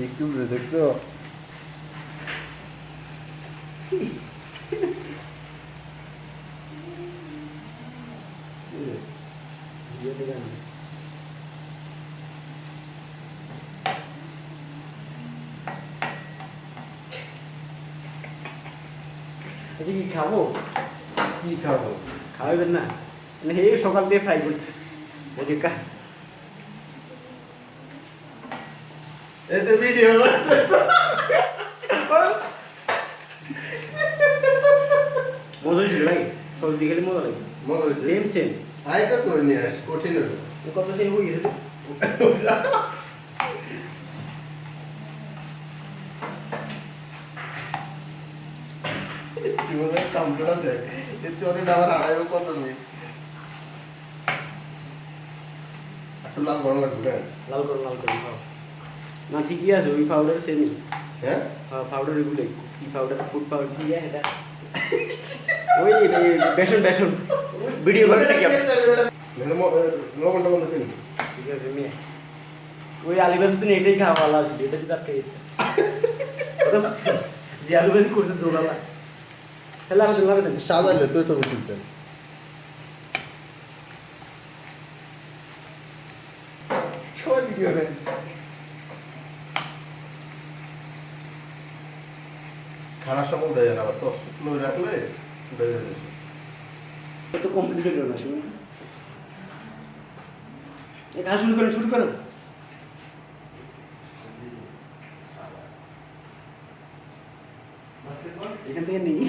একটু দেখছো আচ্ছা কি খাবো? কি খাবো? খাওয়াবেন না? মানে এই সকাল দিয়ে ফ্রাই করতেছি। আচ্ছা এতে ভিডিও মজা ছিল ভাই, সবজি খেলে মজা লাগে। মজা হয়েছে? Same same. আয় তো করে নিয়ে আস, কঠিন হলো। কত সেম হয়ে গেছে তো। জীবনে কামড়া দেয় এর চলে না আমার আড়াইও কত নেই। একটু লাল গরম লাগবে। লাল করুন খাও। না ঠিকই আছে, ওই পাউডার সেমই। হ্যাঁ পাউডার এগুলো কি পাউডার, ফুড পাউডার কি এটা ওই বেসন ভিডিও করে থাকি আমি। লবণটা বন্ধ কিনি। ঠিক আছে মেয়ে, ওই আলিবাজ দিন এটাই খাওয়া ভালো আসবে, এটা যদি আপনি যে আলিবাজ করছে দৌড়ালা তাহলে আসলে লাগে না। সাজালে তুই ছবি তুলতেন। সবাই ভিডিও নেন। খানার সময় দেয় না, সস স্লো রাখলে বেড়ে যায়। তো কমপ্লিট হলো না শুনুন, কাজ শুরু করেন। এখান থেকে নিই।